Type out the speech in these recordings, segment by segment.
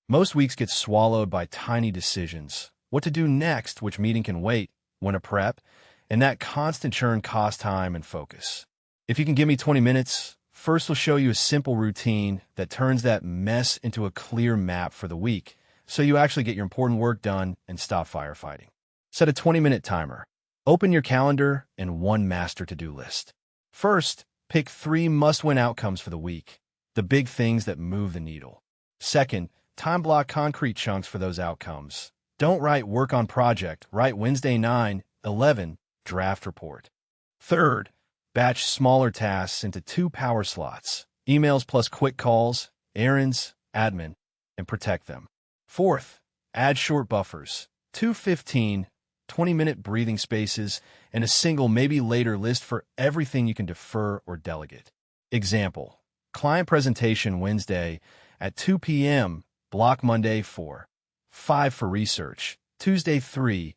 Most weeks get swallowed by tiny decisions. What to do next, which meeting can wait, when to prep, and that constant churn costs time and focus. If you can give me 20 minutes, first we'll show you a simple routine that turns that mess into a clear map for the week, so you actually get your important work done and stop firefighting. Set a 20-minute timer. Open your calendar and one master to-do list. First, pick 3 must-win outcomes for the week, the big things that move the needle. Second, time block concrete chunks for those outcomes. Don't write work on project, write Wednesday 9/11 draft report. Third, batch smaller tasks into 2 power slots, emails plus quick calls, errands, admin, and protect them. Fourth, add short buffers, 2 15, 20-minute breathing spaces, and a single maybe later list for everything you can defer or delegate. Example, client presentation Wednesday at 2 p.m., block Monday 4, 5 for research, Tuesday 3:30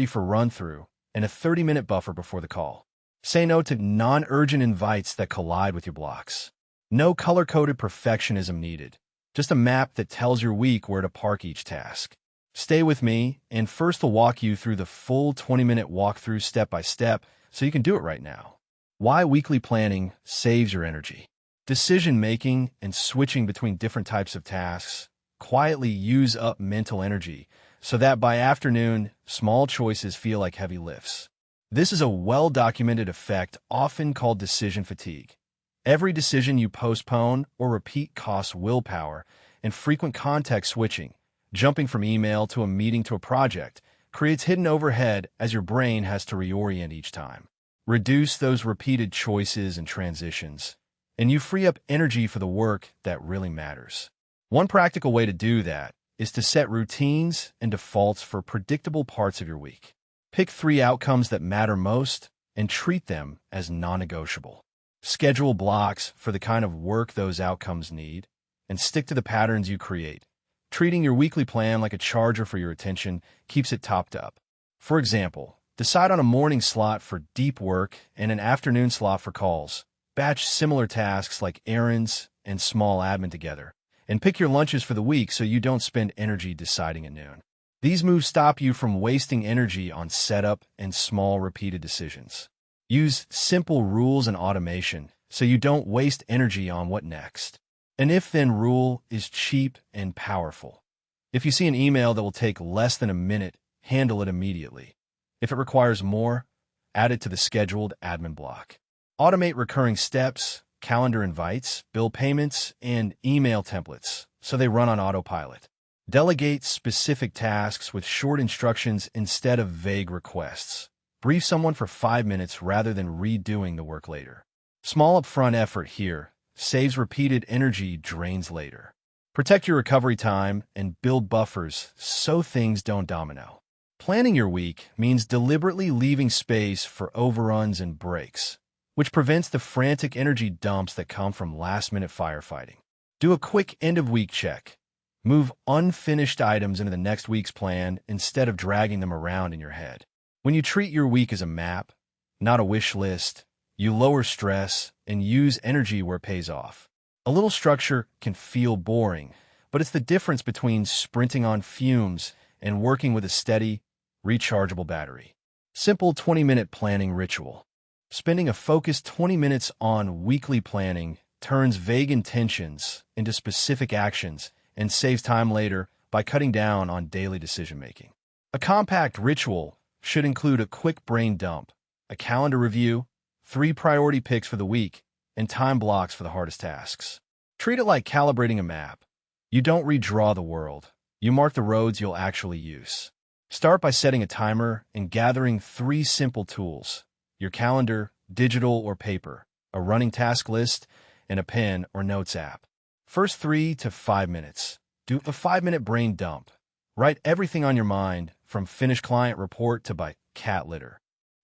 for run-through, and a 30-minute buffer before the call. Say no to non-urgent invites that collide with your blocks. No color-coded perfectionism needed, just a map that tells your week where to park each task. Stay with me, and first I'll walk you through the full 20-minute walkthrough step by step so you can do it right now. Why weekly planning saves your energy. Decision-making and switching between different types of tasks quietly use up mental energy so that by afternoon, small choices feel like heavy lifts. This is a well-documented effect often called decision fatigue. Every decision you postpone or repeat costs willpower, and frequent context switching, jumping from email to a meeting to a project, creates hidden overhead as your brain has to reorient each time. Reduce those repeated choices and transitions, and you free up energy for the work that really matters. One practical way to do that is to set routines and defaults for predictable parts of your week. Pick 3 outcomes that matter most and treat them as non-negotiable. Schedule blocks for the kind of work those outcomes need, and stick to the patterns you create. Treating your weekly plan like a charger for your attention keeps it topped up. For example, decide on a morning slot for deep work and an afternoon slot for calls. Batch similar tasks like errands and small admin together, and pick your lunches for the week so you don't spend energy deciding at noon. These moves stop you from wasting energy on setup and small repeated decisions. Use simple rules and automation so you don't waste energy on what next. An if-then rule is cheap and powerful. If you see an email that will take less than a minute, handle it immediately. If it requires more, add it to the scheduled admin block. Automate recurring steps, calendar invites, bill payments, and email templates so they run on autopilot. Delegate specific tasks with short instructions instead of vague requests. Brief someone for 5 minutes rather than redoing the work later. Small upfront effort here saves repeated energy drains later. Protect your recovery time and build buffers so things don't domino. Planning your week means deliberately leaving space for overruns and breaks, which prevents the frantic energy dumps that come from last-minute firefighting. Do a quick end-of-week check. Move unfinished items into the next week's plan instead of dragging them around in your head. When you treat your week as a map, not a wish list, you lower stress and use energy where it pays off. A little structure can feel boring, but it's the difference between sprinting on fumes and working with a steady, rechargeable battery. Simple 20-minute planning ritual. Spending a focused 20 minutes on weekly planning turns vague intentions into specific actions and saves time later by cutting down on daily decision-making. A compact ritual should include a quick brain dump, a calendar review, 3 priority picks for the week, and time blocks for the hardest tasks. Treat it like calibrating a map. You don't redraw the world. You mark the roads you'll actually use. Start by setting a timer and gathering 3 simple tools: your calendar, digital or paper, a running task list, and a pen or notes app. First 3 to 5 minutes. Do a 5-minute brain dump. Write everything on your mind, from finished client report to by cat litter.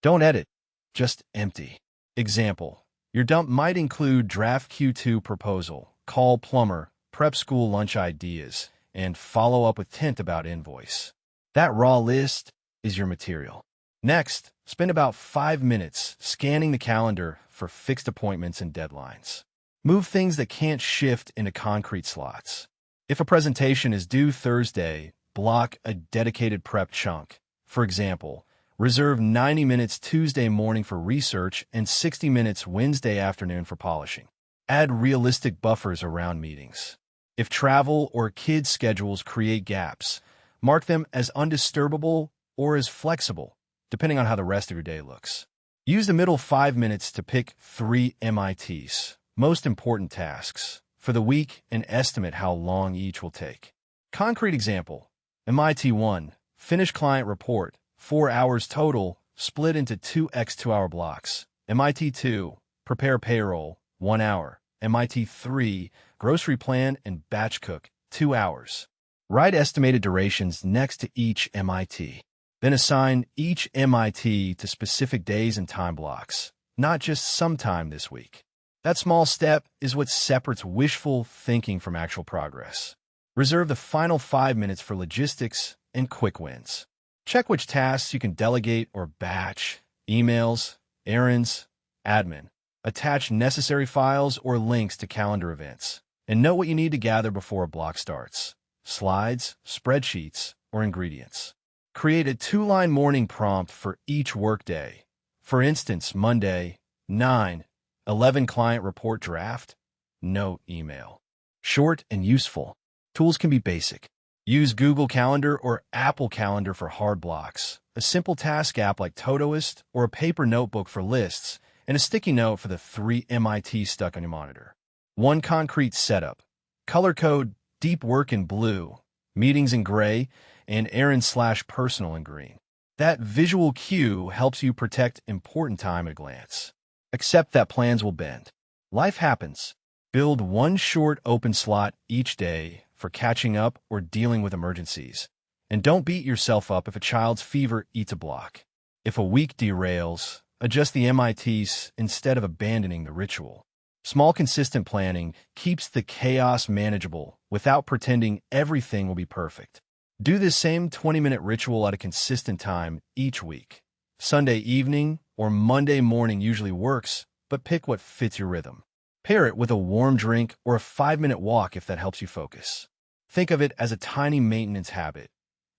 Don't edit, just empty. Example, your dump might include draft Q2 proposal, call plumber, prep school lunch ideas, and follow up with tint about invoice. That raw list is your material. Next, spend about 5 minutes scanning the calendar for fixed appointments and deadlines. Move things that can't shift into concrete slots. If a presentation is due Thursday, block a dedicated prep chunk. For example, reserve 90 minutes Tuesday morning for research and 60 minutes Wednesday afternoon for polishing. Add realistic buffers around meetings. If travel or kids' schedules create gaps, mark them as undisturbable or as flexible, depending on how the rest of your day looks. Use the middle 5 minutes to pick 3 MITs, most important tasks, for the week and estimate how long each will take. Concrete example, MIT 1, finish client report, 4 hours total, split into 2x 2-hour blocks. MIT 2, prepare payroll, 1 hour. MIT 3, grocery plan and batch cook, 2 hours. Write estimated durations next to each MIT. Then assign each MIT to specific days and time blocks, not just sometime this week. That small step is what separates wishful thinking from actual progress. Reserve the final 5 minutes for logistics and quick wins. Check which tasks you can delegate or batch, emails, errands, admin. Attach necessary files or links to calendar events. And note what you need to gather before a block starts. Slides, spreadsheets, or ingredients. Create a 2-line morning prompt for each workday. For instance, Monday, 9:11 client report draft. No email. Short and useful. Tools can be basic. Use Google Calendar or Apple Calendar for hard blocks, a simple task app like Todoist, or a paper notebook for lists, and a sticky note for the 3 MIT stuck on your monitor. 1 concrete setup. Color code deep work in blue, meetings in gray, and errands/personal in green. That visual cue helps you protect important time at a glance. Accept that plans will bend. Life happens. Build 1 short open slot each day for catching up or dealing with emergencies. And don't beat yourself up if a child's fever eats a block. If a week derails, adjust the MITs instead of abandoning the ritual. Small, consistent planning keeps the chaos manageable without pretending everything will be perfect. Do this same 20-minute ritual at a consistent time each week. Sunday evening or Monday morning usually works, but pick what fits your rhythm. Pair it with a warm drink or a 5-minute walk if that helps you focus. Think of it as a tiny maintenance habit.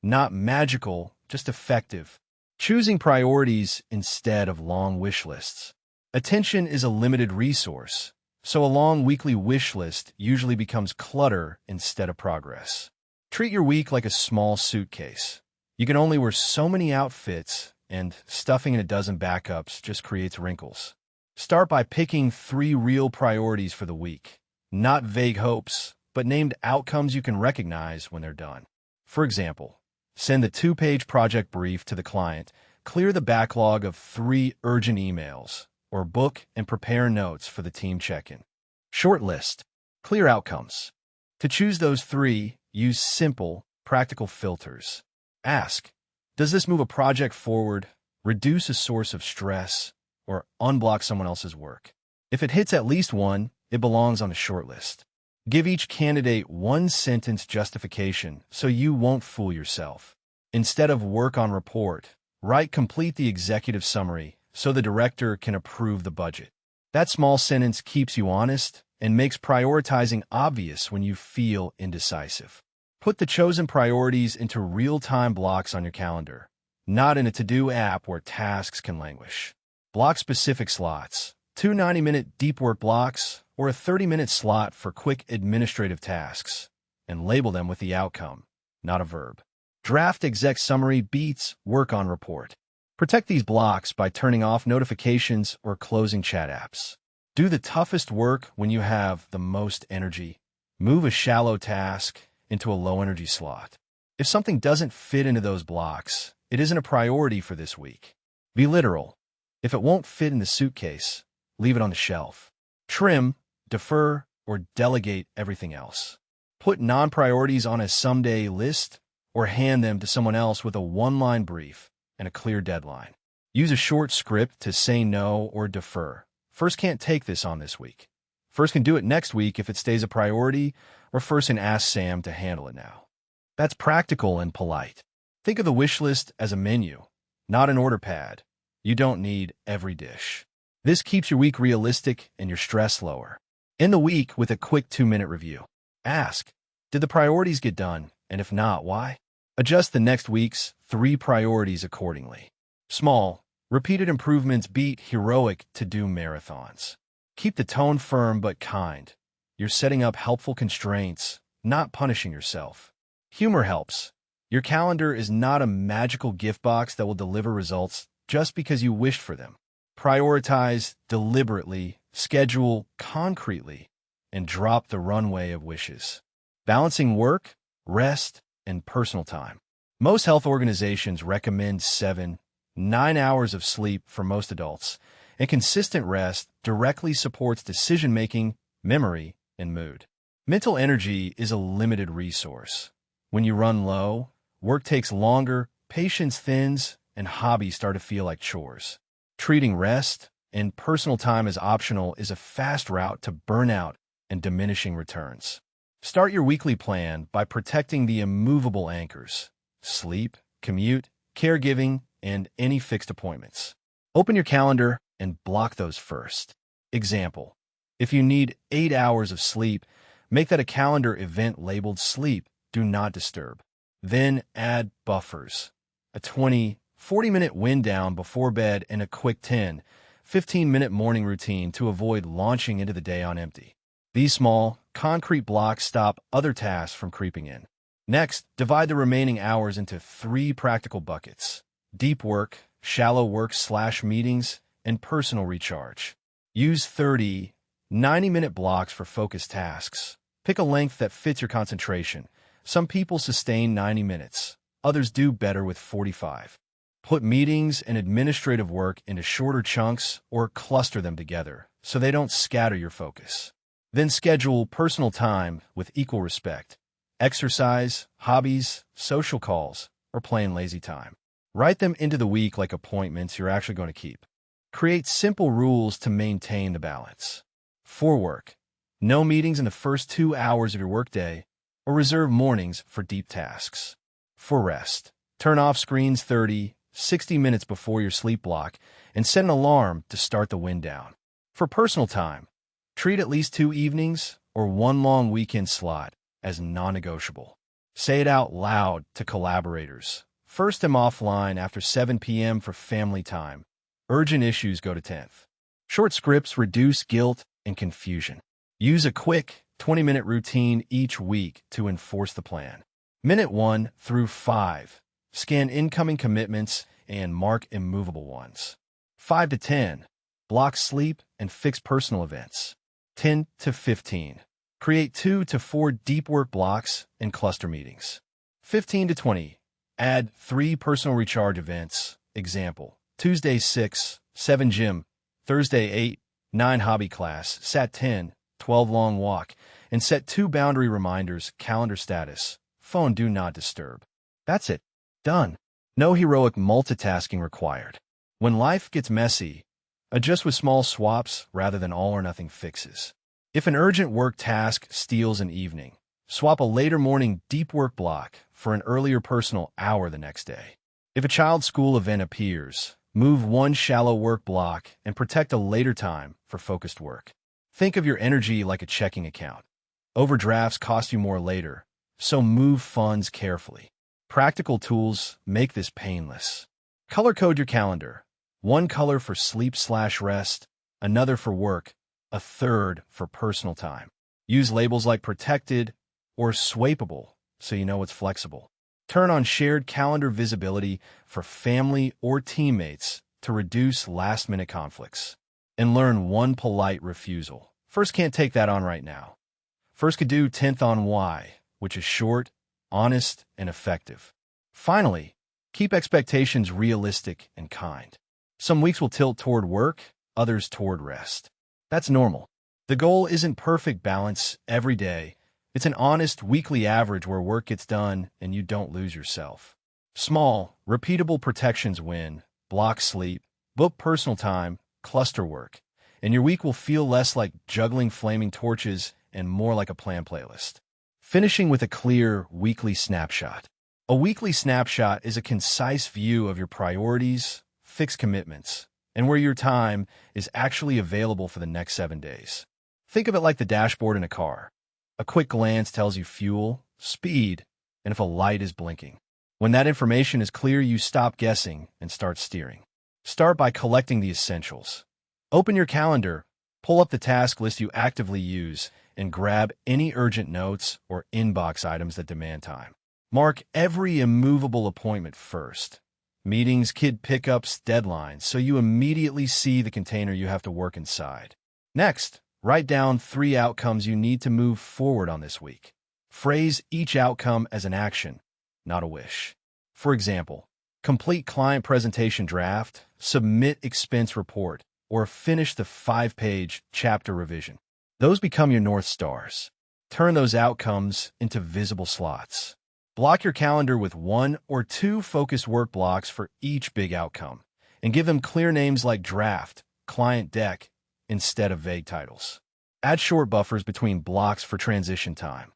Not magical, just effective. Choosing priorities instead of long wish lists. Attention is a limited resource, so a long weekly wish list usually becomes clutter instead of progress. Treat your week like a small suitcase. You can only wear so many outfits, and stuffing in a dozen backups just creates wrinkles. Start by picking 3 real priorities for the week. Not vague hopes, but named outcomes you can recognize when they're done. For example, send the 2-page project brief to the client, clear the backlog of 3 urgent emails, or book and prepare notes for the team check-in. Short list. Clear outcomes. To choose those 3, use simple, practical filters. Ask, does this move a project forward, reduce a source of stress, or unblock someone else's work? If it hits at least 1, it belongs on the short list. Give each candidate 1-sentence justification so you won't fool yourself. Instead of work on report, write complete the executive summary so the director can approve the budget. That small sentence keeps you honest and makes prioritizing obvious when you feel indecisive. Put the chosen priorities into real-time blocks on your calendar, not in a to-do app where tasks can languish. Block specific slots, 2 90-minute deep work blocks, or a 30-minute slot for quick administrative tasks, and label them with the outcome, not a verb. Draft exec summary beats work on report. Protect these blocks by turning off notifications or closing chat apps. Do the toughest work when you have the most energy. Move a shallow task into a low-energy slot. If something doesn't fit into those blocks, it isn't a priority for this week. Be literal. If it won't fit in the suitcase, leave it on the shelf. Trim, defer, or delegate everything else. Put non-priorities on a someday list or hand them to someone else with a 1-line brief and a clear deadline. Use a short script to say no or defer. First can't take this on this week. First can do it next week if it stays a priority, or first can ask Sam to handle it now. That's practical and polite. Think of the wish list as a menu, not an order pad. You don't need every dish. This keeps your week realistic and your stress lower. End the week with a quick 2-minute review. Ask, Did the priorities get done? And if not, why? Adjust the next week's 3 priorities accordingly. Small, repeated improvements beat heroic to-do marathons. Keep the tone firm but kind. You're setting up helpful constraints, not punishing yourself. Humor helps. Your calendar is not a magical gift box that will deliver results just because you wished for them. Prioritize deliberately, schedule concretely, and drop the runway of wishes. Balancing work, rest, and personal time. Most health organizations recommend 7-9 hours of sleep for most adults, and consistent rest directly supports decision-making, memory, and mood. Mental energy is a limited resource. When you run low, work takes longer, patience thins, and hobbies start to feel like chores. Treating rest and personal time as optional is a fast route to burnout and diminishing returns. Start your weekly plan by protecting the immovable anchors: sleep, commute, caregiving, and any fixed appointments. Open your calendar and block those first. Example: if you need 8 hours of sleep, make that a calendar event labeled Sleep Do Not Disturb. Then add buffers: a 20-40-minute wind down before bed and a quick 10-15-minute morning routine to avoid launching into the day on empty. These small, concrete blocks stop other tasks from creeping in. Next, divide the remaining hours into 3 practical buckets: deep work, shallow work/meetings, and personal recharge. Use 30-90-minute blocks for focused tasks. Pick a length that fits your concentration. Some people sustain 90 minutes. Others do better with 45. Put meetings and administrative work into shorter chunks or cluster them together so they don't scatter your focus. Then schedule personal time with equal respect: exercise, hobbies, social calls, or plain lazy time. Write them into the week like appointments you're actually going to keep. Create simple rules to maintain the balance. For work, no meetings in the first 2 hours of your workday, or reserve mornings for deep tasks. For rest, turn off screens 30-60 minutes before your sleep block and set an alarm to start the wind down. For personal time, treat at least 2 evenings or 1 long weekend slot as non-negotiable. Say it out loud to collaborators. First, I'm offline after 7 p.m. for family time. Urgent issues go to 10th. Short scripts reduce guilt and confusion. Use a quick 20-minute routine each week to enforce the plan. Minute 1 through 5. Scan incoming commitments and mark immovable ones. 5 to 10. Block sleep and fix personal events. 10 to 15. Create 2 to 4 deep work blocks and cluster meetings. 15 to 20. Add 3 personal recharge events. Example: Tuesday 6-7 gym, Thursday 8-9 hobby class, Sat 10-12 long walk, and set 2 boundary reminders: calendar status, phone do not disturb. That's it. Done. No heroic multitasking required. When life gets messy, adjust with small swaps rather than all-or-nothing fixes. If an urgent work task steals an evening, swap a later morning deep work block for an earlier personal hour the next day. If a child's school event appears, move 1 shallow work block and protect a later time for focused work. Think of your energy like a checking account. Overdrafts cost you more later, so move funds carefully. Practical tools make this painless. Color code your calendar: 1 color for sleep/rest, another for work, a third for personal time. Use labels like protected or swappable so you know it's flexible. Turn on shared calendar visibility for family or teammates to reduce last-minute conflicts. And learn 1 polite refusal. First can't take that on right now. First could do 10th on why, which is short, honest, and effective. Finally, keep expectations realistic and kind. Some weeks will tilt toward work, others toward rest. That's normal. The goal isn't perfect balance every day. It's an honest weekly average where work gets done and you don't lose yourself. Small, repeatable protections win: block sleep, book personal time, cluster work, and your week will feel less like juggling flaming torches and more like a planned playlist. Finishing with a clear weekly snapshot. A weekly snapshot is a concise view of your priorities, fixed commitments, and where your time is actually available for the next 7 days. Think of it like the dashboard in a car. A quick glance tells you fuel, speed, and if a light is blinking. When that information is clear, you stop guessing and start steering. Start by collecting the essentials. Open your calendar, pull up the task list you actively use, and grab any urgent notes or inbox items that demand time. Mark every immovable appointment first. Meetings, kid pickups, deadlines, so you immediately see the container you have to work inside. Next, write down 3 outcomes you need to move forward on this week. Phrase each outcome as an action, not a wish. For example, complete client presentation draft, submit expense report, or finish the 5-page chapter revision. Those become your North Stars. Turn those outcomes into visible slots. Block your calendar with 1 or 2 focused work blocks for each big outcome, and give them clear names like draft, client deck, instead of vague titles. Add short buffers between blocks for transition time.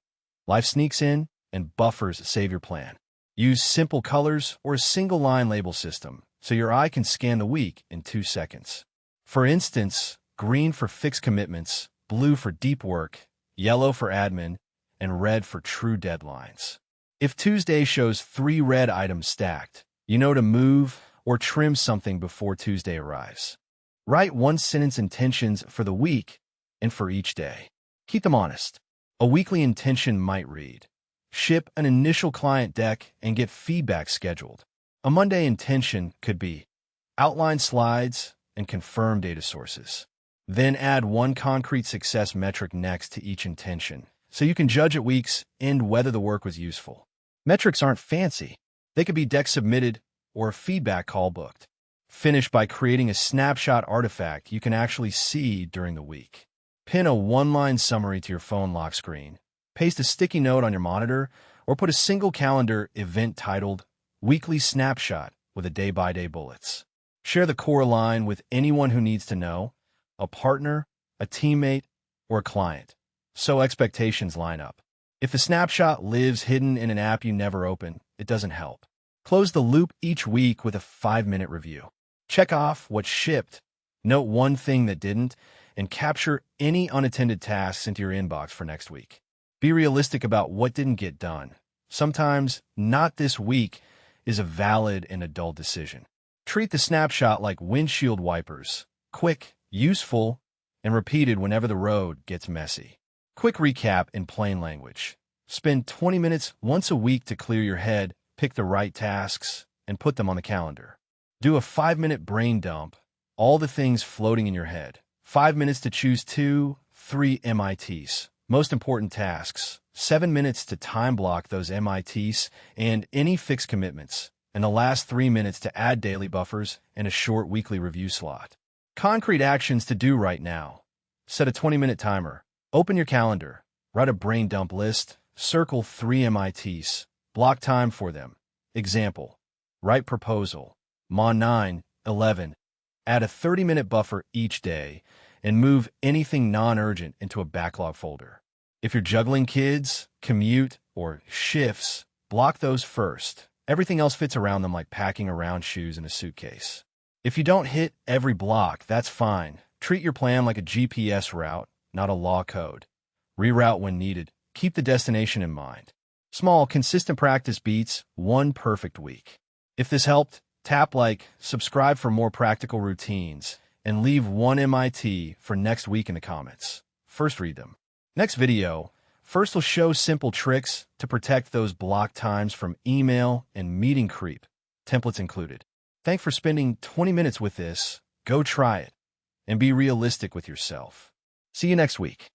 Life sneaks in, and buffers save your plan. Use simple colors or a single-line label system so your eye can scan the week in 2 seconds. For instance, green for fixed commitments, blue for deep work, yellow for admin, and red for true deadlines. If Tuesday shows 3 red items stacked, you know to move or trim something before Tuesday arrives. Write 1-sentence intentions for the week and for each day. Keep them honest. A weekly intention might read, ship an initial client deck and get feedback scheduled. A Monday intention could be, outline slides and confirm data sources. Then add 1 concrete success metric next to each intention, so you can judge at week's end whether the work was useful. Metrics aren't fancy. They could be deck submitted or a feedback call booked. Finish by creating a snapshot artifact you can actually see during the week. Pin a 1-line summary to your phone lock screen, paste a sticky note on your monitor, or put a single calendar event titled Weekly Snapshot with a day-by-day bullets. Share the core line with anyone who needs to know, a partner, a teammate, or a client, so expectations line up. If the snapshot lives hidden in an app you never open, it doesn't help. Close the loop each week with a 5-minute review. Check off what shipped, note 1 thing that didn't, and capture any unattended tasks into your inbox for next week. Be realistic about what didn't get done. Sometimes, not this week, is a valid and adult decision. Treat the snapshot like windshield wipers, quick, useful, and repeated whenever the road gets messy. Quick recap in plain language. Spend 20 minutes once a week to clear your head, pick the right tasks, and put them on the calendar. Do a 5-minute brain dump, all the things floating in your head. 5 minutes to choose 2, 3 MITs, most important tasks. 7 minutes to time block those MITs and any fixed commitments. And the last 3 minutes to add daily buffers and a short weekly review slot. Concrete actions to do right now. Set a 20-minute timer. Open your calendar. Write a brain dump list. Circle 3 MITs. Block time for them. Example. Write proposal. Mon 9, 11. Add a 30-minute buffer each day and move anything non-urgent into a backlog folder. If you're juggling kids, commute, or shifts, block those first. Everything else fits around them like packing around shoes in a suitcase. If you don't hit every block, that's fine. Treat your plan like a GPS route, not a law code. Reroute when needed. Keep the destination in mind. Small, consistent practice beats 1 perfect week. If this helped, tap like, subscribe for more practical routines, and leave 1 MIT for next week in the comments. First read them. Next video, first will show simple tricks to protect those block times from email and meeting creep, templates included. Thanks for spending 20 minutes with this. Go try it, and be realistic with yourself. See you next week.